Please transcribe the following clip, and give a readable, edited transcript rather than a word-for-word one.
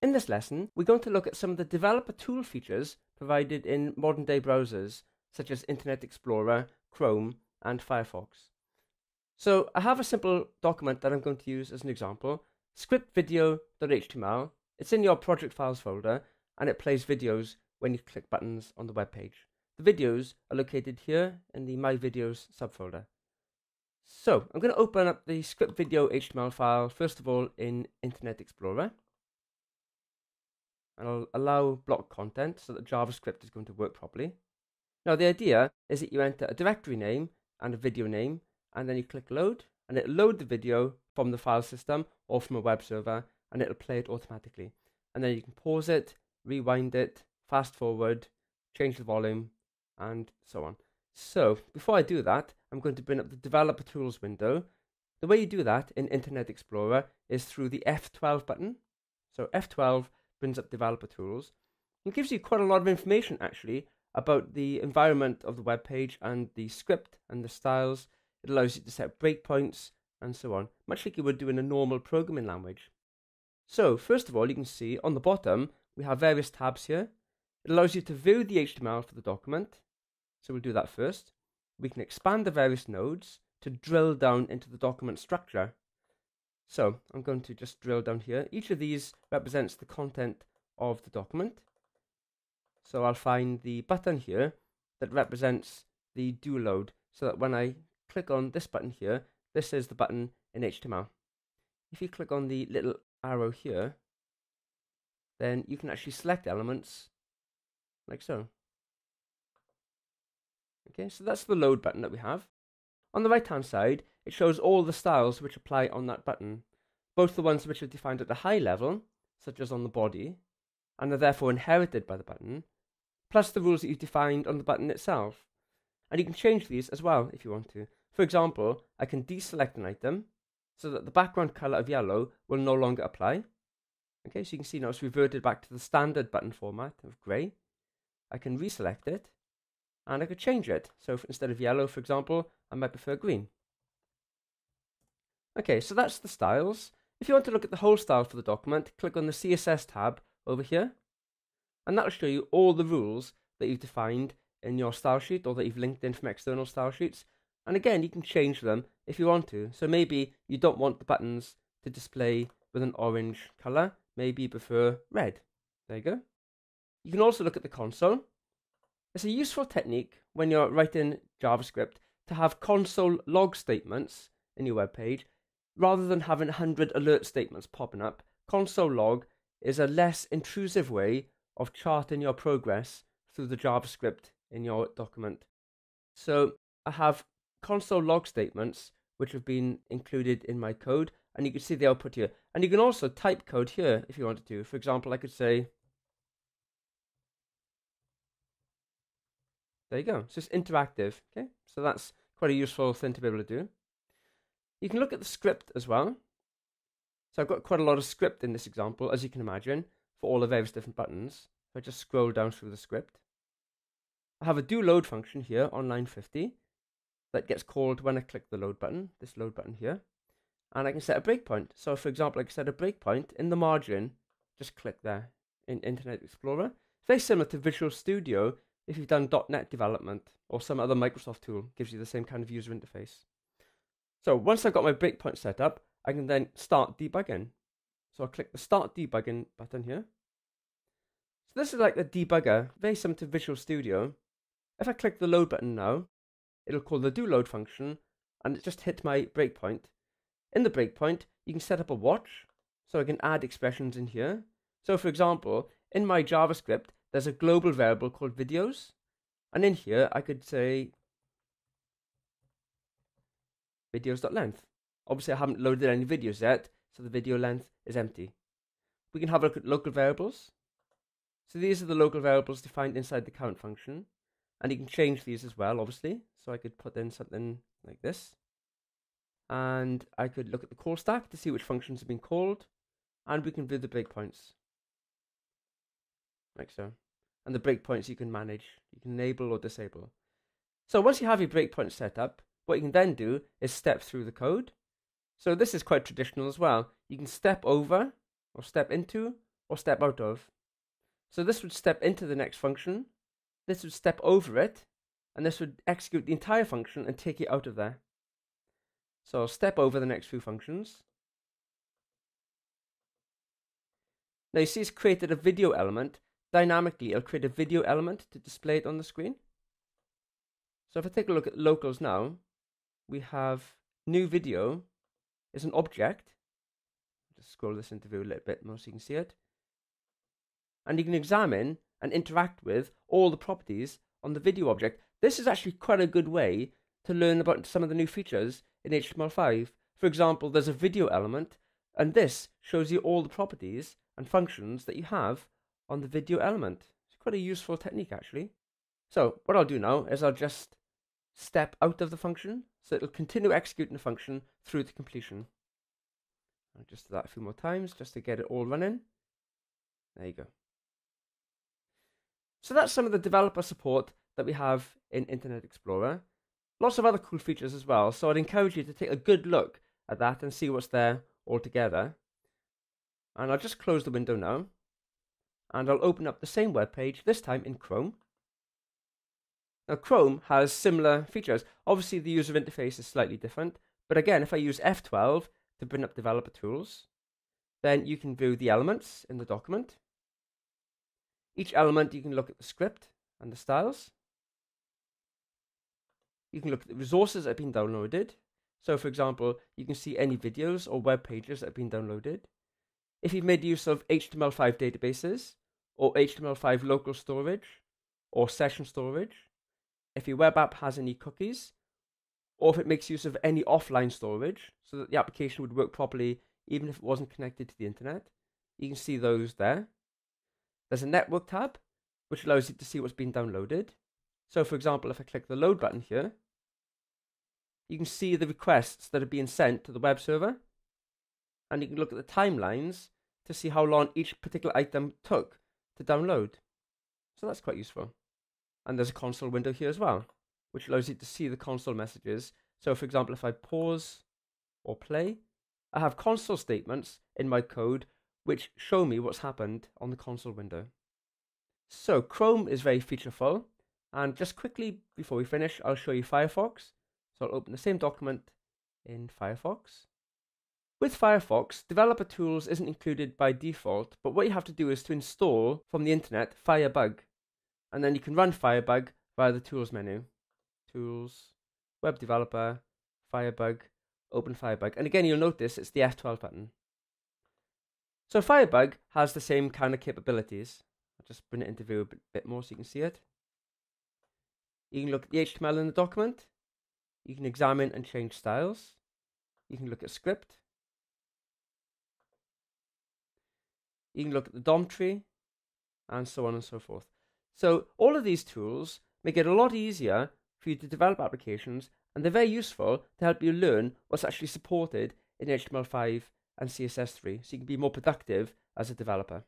In this lesson, we're going to look at some of the developer tool features provided in modern day browsers, such as Internet Explorer, Chrome, and Firefox. So I have a simple document that I'm going to use as an example, scriptvideo.html. It's in your project files folder, and it plays videos when you click buttons on the web page. The videos are located here in the My Videos subfolder. So I'm going to open up the script video HTML file, first of all in Internet Explorer. And I'll allow block content so that JavaScript is going to work properly. Now the idea is that you enter a directory name and a video name, and then you click load, and it'll load the video from the file system or from a web server, and it'll play it automatically. And then you can pause it, rewind it, fast forward, change the volume, and so on. So before I do that, I'm going to bring up the Developer Tools window. The way you do that in Internet Explorer is through the F12 button. So F12 brings up Developer Tools. It gives you quite a lot of information actually about the environment of the web page and the script and the styles. It allows you to set breakpoints and so on, much like you would do in a normal programming language. So first of all, you can see on the bottom we have various tabs here. It allows you to view the HTML for the document. So we'll do that first. We can expand the various nodes to drill down into the document structure. So I'm going to just drill down here. Each of these represents the content of the document. So I'll find the button here that represents the do load, so that when I click on this button here, this is the button in HTML. If you click on the little arrow here, then you can actually select elements like so. Okay, so that's the load button that we have. On the right hand side, it shows all the styles which apply on that button, both the ones which are defined at a high level, such as on the body, and are therefore inherited by the button, plus the rules that you've defined on the button itself. And you can change these as well if you want to. For example, I can deselect an item so that the background color of yellow will no longer apply. Okay, so you can see now it's reverted back to the standard button format of grey. I can reselect it, and I could change it. So instead of yellow, for example, I might prefer green. Okay, so that's the styles. If you want to look at the whole style for the document, click on the CSS tab over here, and that'll show you all the rules that you've defined in your style sheet or that you've linked in from external style sheets. And again, you can change them if you want to. So maybe you don't want the buttons to display with an orange color. Maybe you prefer red. There you go. You can also look at the console. It's a useful technique when you're writing JavaScript to have console log statements in your web page. Rather than having 100 alert statements popping up, console log is a less intrusive way of charting your progress through the JavaScript in your document. So I have console log statements which have been included in my code, and you can see the output here. And you can also type code here if you wanted to. For example, I could say, there you go. So it's interactive. Okay, so that's quite a useful thing to be able to do. You can look at the script as well. So I've got quite a lot of script in this example, as you can imagine, for all the various different buttons. If I just scroll down through the script, I have a do load function here on line 50 that gets called when I click the load button, this load button here. And I can set a breakpoint. So for example, I can set a breakpoint in the margin, just click there in Internet Explorer. It's very similar to Visual Studio if you've done .NET development or some other Microsoft tool, gives you the same kind of user interface. So once I've got my breakpoint set up, I can then start debugging. So I'll click the Start Debugging button here. So this is like a debugger, very similar to Visual Studio. If I click the load button now, it'll call the do load function, and it just hit my breakpoint. In the breakpoint, you can set up a watch, so I can add expressions in here. So for example, in my JavaScript, there's a global variable called videos, and in here I could say videos.length. Obviously I haven't loaded any videos yet, so the video length is empty. We can have a look at local variables. So these are the local variables defined inside the count function, and you can change these as well, obviously. So I could put in something like this, and I could look at the call stack to see which functions have been called, and we can view the breakpoints like so. And the breakpoints you can manage, you can enable or disable. So once you have your breakpoint set up, what you can then do is step through the code. So this is quite traditional as well. You can step over or step into or step out of. So this would step into the next function, this would step over it, and this would execute the entire function and take it out of there. So I'll step over the next few functions. Now you see it's created a video element. Dynamically, it'll create a video element to display it on the screen. So if I take a look at locals now, we have new video is an object. Just scroll this into view a little bit more so you can see it. And you can examine and interact with all the properties on the video object. This is actually quite a good way to learn about some of the new features in HTML5. For example, there's a video element, and this shows you all the properties and functions that you have on the video element. It's quite a useful technique actually. So what I'll do now is I'll just step out of the function, so it'll continue executing the function through to completion. I'll just do that a few more times just to get it all running. There you go. So that's some of the developer support that we have in Internet Explorer. Lots of other cool features as well, so I'd encourage you to take a good look at that and see what's there all together. And I'll just close the window now, and I'll open up the same web page, this time in Chrome. Now Chrome has similar features. Obviously the user interface is slightly different, but again, if I use F12 to bring up developer tools, then you can view the elements in the document. Each element, you can look at the script and the styles. You can look at the resources that have been downloaded. So for example, you can see any videos or web pages that have been downloaded. If you've made use of HTML5 databases, or HTML5 local storage, or session storage, if your web app has any cookies, or if it makes use of any offline storage, so that the application would work properly even if it wasn't connected to the internet, you can see those there. There's a network tab, which allows you to see what's been downloaded. So for example, if I click the load button here, you can see the requests that are being sent to the web server, and you can look at the timelines to see how long each particular item took to download. So that's quite useful. And there's a console window here as well, which allows you to see the console messages. So for example, if I pause or play, I have console statements in my code which show me what's happened on the console window. So Chrome is very featureful, and just quickly before we finish, I'll show you Firefox. So I'll open the same document in Firefox. With Firefox, developer tools isn't included by default, but what you have to do is to install from the internet Firebug, and then you can run Firebug via the tools menu. Tools, web developer, Firebug, open Firebug, and again you'll notice it's the F12 button. So Firebug has the same kind of capabilities. I'll just bring it into view a bit more so you can see it. You can look at the HTML in the document. You can examine and change styles. You can look at script. You can look at the DOM tree, and so on and so forth. So all of these tools make it a lot easier for you to develop applications, and they're very useful to help you learn what's actually supported in HTML5 and CSS3, so you can be more productive as a developer.